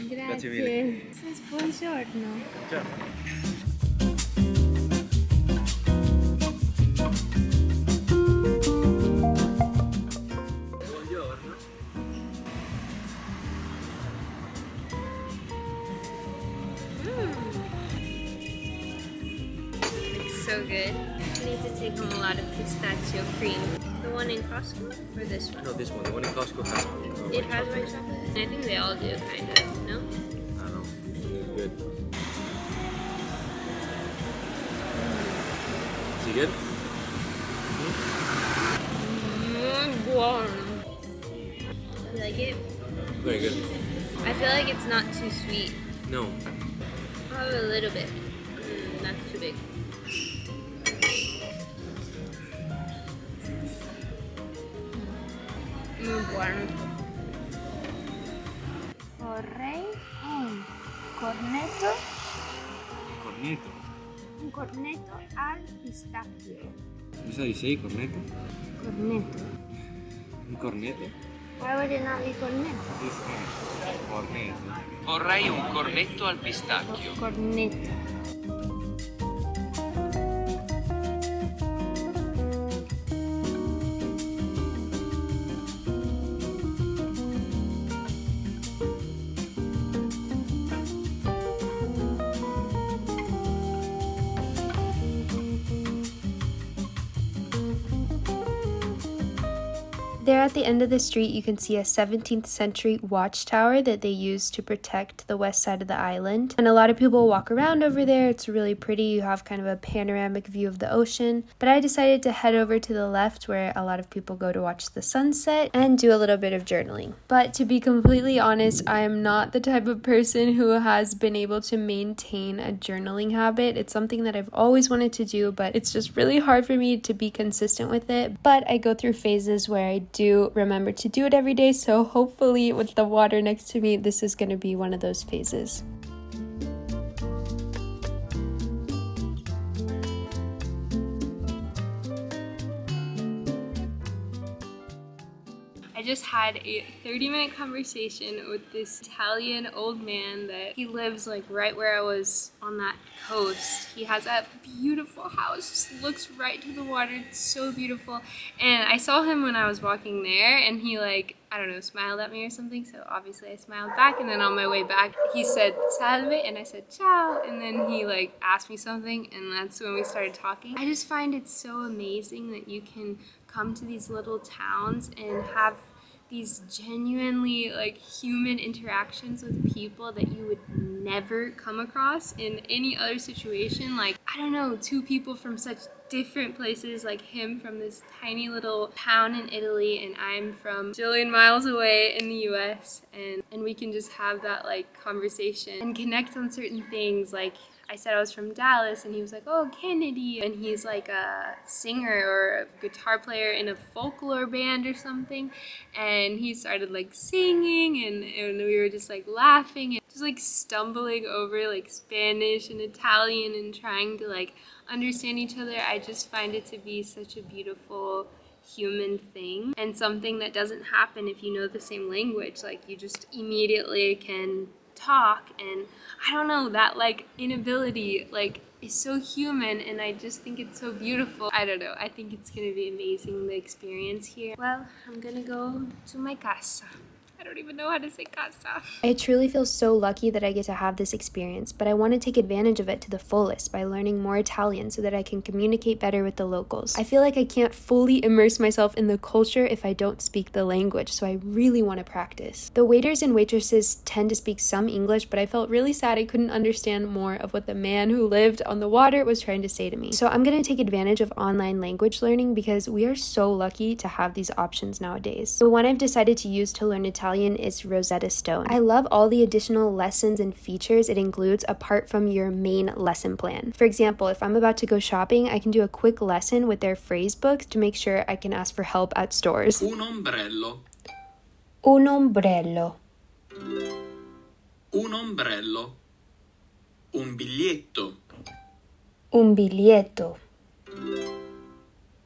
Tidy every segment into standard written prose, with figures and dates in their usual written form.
Grazie mille. Buongiorno. Ciao. Buongiorno. It's so good. I need to take home a lot of pistachio cream. The one in Costco or this one? No, this one. The one in Costco has It has white chocolate. I think they all do, kind of. No? I don't know. It's good. Is it good? Warm. You like it? Very good. I feel like it's not too sweet. No. I'll have a little bit. Not too big. Buono. Vorrei un cornetto. Cornetto. Un cornetto al pistacchio. Cosa dici? Cornetto? Cornetto. Un cornetto? Why would it not be cornetto? Cornetto. Vorrei un cornetto al pistacchio. Cornetto. There at the end of the street, you can see a 17th century watchtower that they used to protect the west side of the island. And a lot of people walk around over there. It's really pretty. You have kind of a panoramic view of the ocean. But I decided to head over to the left where a lot of people go to watch the sunset and do a little bit of journaling. But to be completely honest, I am not the type of person who has been able to maintain a journaling habit. It's something that I've always wanted to do, but it's just really hard for me to be consistent with it. But I go through phases where I do remember to do it every day, so hopefully with the water next to me, this is going to be one of those phases. I just had a 30-minute conversation with this Italian old man that he lives like right where I was on that coast. He has a beautiful house, just looks right to the water. It's so beautiful. And I saw him when I was walking there and he like, I don't know, smiled at me or something. So obviously I smiled back, and then on my way back, he said salve and I said ciao. And then he like asked me something, and that's when we started talking. I just find it so amazing that you can come to these little towns and have these genuinely like human interactions with people that you would never come across in any other situation. Like, I don't know, two people from such different places, like him from this tiny little town in Italy and I'm from a zillion miles away in the US, and we can just have that like conversation and connect on certain things. Like I said I was from Dallas and he was like, oh, Kennedy, and he's like a singer or a guitar player in a folklore band or something, and he started like singing and we were just like laughing and just like stumbling over like Spanish and Italian and trying to like understand each other. I just find it to be such a beautiful human thing and something that doesn't happen if you know the same language. Like you just immediately can talk, and I don't know, that like inability like is so human, and I just think it's so beautiful. I don't know, I think it's gonna be amazing, the experience here. Well, I'm gonna go to my casa. I don't even know how to say casa. I truly feel so lucky that I get to have this experience, but I want to take advantage of it to the fullest by learning more Italian so that I can communicate better with the locals. I feel like I can't fully immerse myself in the culture if I don't speak the language, so I really want to practice. The waiters and waitresses tend to speak some English, but I felt really sad I couldn't understand more of what the man who lived on the water was trying to say to me. So I'm going to take advantage of online language learning because we are so lucky to have these options nowadays. The one I've decided to use to learn Italian is Rosetta Stone. I love all the additional lessons and features it includes apart from your main lesson plan. For example, if I'm about to go shopping, I can do a quick lesson with their phrase books to make sure I can ask for help at stores. Un ombrello. Un ombrello. Un ombrello. Un biglietto. Un biglietto.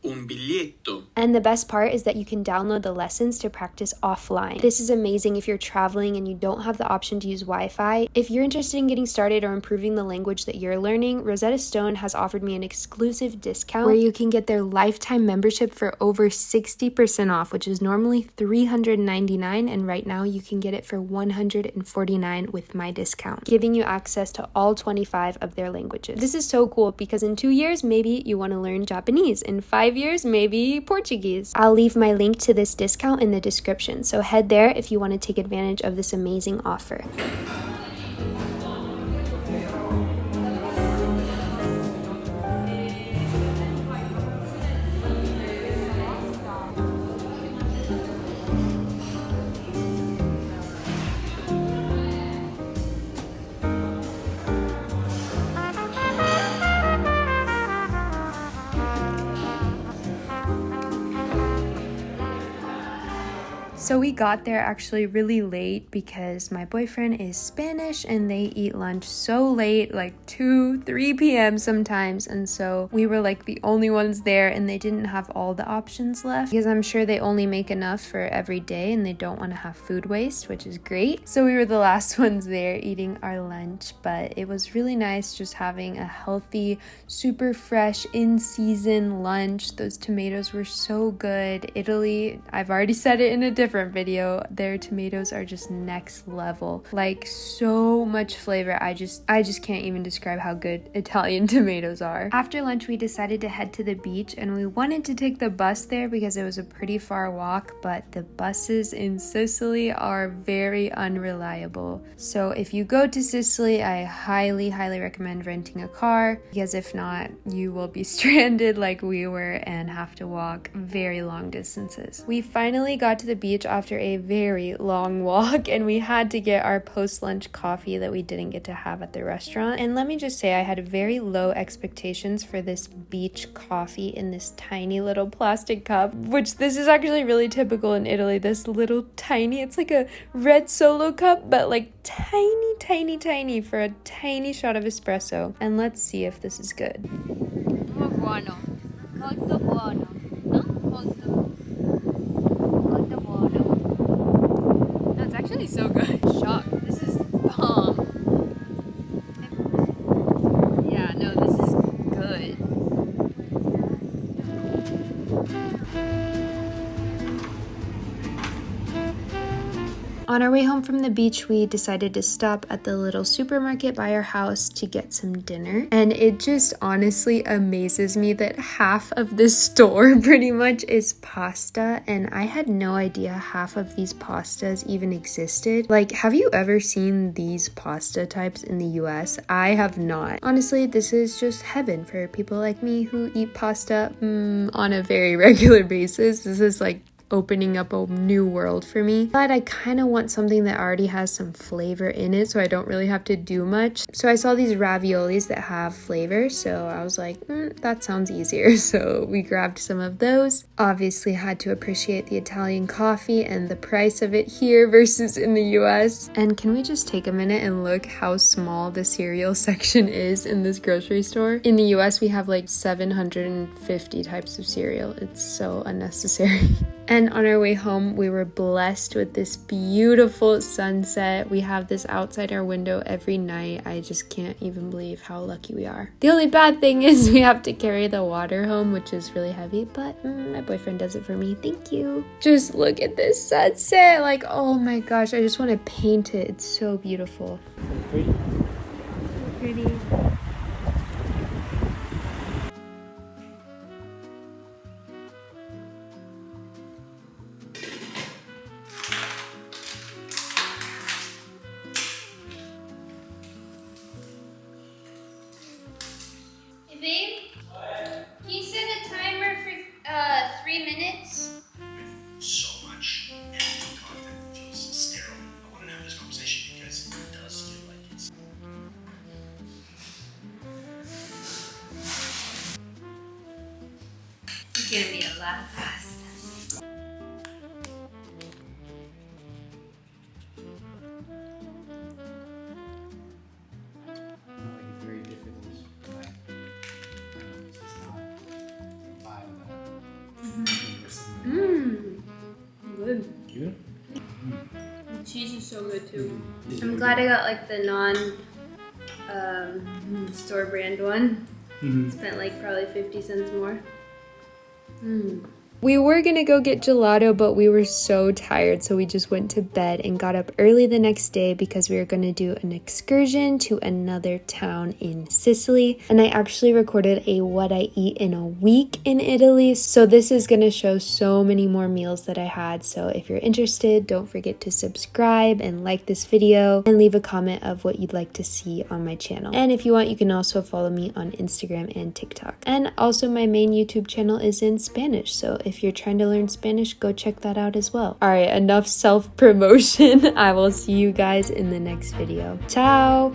Un biglietto. And the best part is that you can download the lessons to practice offline. This is amazing if you're traveling and you don't have the option to use Wi-Fi. If you're interested in getting started or improving the language that you're learning, Rosetta Stone has offered me an exclusive discount where you can get their lifetime membership for over 60% off, which is normally $399, and right now you can get it for $149 with my discount, giving you access to all 25 of their languages. This is so cool because in 2 years, maybe you want to learn Japanese. In 5 years, maybe Portuguese. I'll leave my link to this discount in the description, so head there if you want to take advantage of this amazing offer. So we got there actually really late because my boyfriend is Spanish and they eat lunch so late, like 2, 3 p.m. sometimes. And so we were like the only ones there and they didn't have all the options left because I'm sure they only make enough for every day and they don't want to have food waste, which is great. So we were the last ones there eating our lunch, but it was really nice just having a healthy, super fresh, in-season lunch. Those tomatoes were so good. Italy, I've already said it in a different video, their tomatoes are just next level, like so much flavor. I just can't even describe how good Italian tomatoes are. After lunch we decided to head to the beach and we wanted to take the bus there because it was a pretty far walk, but the buses in Sicily are very unreliable. So if you go to Sicily, I highly recommend renting a car because if not, you will be stranded like we were and have to walk very long distances. We finally got to the beach after a very long walk and we had to get our post-lunch coffee that we didn't get to have at the restaurant. And let me just say I had very low expectations for this beach coffee in this tiny little plastic cup, which this is actually really typical in Italy. This little tiny, it's like a red Solo cup, but like tiny for a tiny shot of espresso. And let's see if this is good. Molto buono. Molto buono. No? Molto. That's actually so good. Shock. This is bomb. Yeah, no, this is good. On our way home from the beach, we decided to stop at the little supermarket by our house to get some dinner. And it just honestly amazes me that half of the store pretty much is pasta. And I had no idea half of these pastas even existed. Like, have you ever seen these pasta types in the US? I have not. Honestly, this is just heaven for people like me who eat pasta on a very regular basis. This is like opening up a new world for me, but I kind of want something that already has some flavor in it so I don't really have to do much. So I saw these raviolis that have flavor, so I was like, that sounds easier. So we grabbed some of those. Obviously had to appreciate the Italian coffee and the price of it here versus in the US. And can we just take a minute and look how small the cereal section is in this grocery store? In the US we have like 750 types of cereal. It's so unnecessary. And on our way home, we were blessed with this beautiful sunset. We have this outside our window every night. I just can't even believe how lucky we are. The only bad thing is we have to carry the water home, which is really heavy, but my boyfriend does it for me. Thank you. Just look at this sunset. Like, oh my gosh, I just want to paint it. It's so beautiful. Pretty. Pretty. Babe, can you set a timer for 3 minutes? With so much empty content that feels sterile. I want to have this conversation because it does feel like it's. It's gonna be a lot of pasta. Very difficult, but it's just not a vibe that cheese is so good too. I'm glad I got like the non store brand one. Spent like probably 50 cents more. We were gonna go get gelato, but we were so tired, so we just went to bed and got up early the next day because we were gonna do an excursion to another town in Sicily. And I actually recorded a what I eat in a week in Italy, so this is gonna show so many more meals that I had. So if you're interested, don't forget to subscribe and like this video and leave a comment of what you'd like to see on my channel. And if you want, you can also follow me on Instagram and TikTok. And also my main YouTube channel is in Spanish, so if you're trying to learn Spanish, go check that out as well. All right, enough self-promotion. I will see you guys in the next video. Ciao!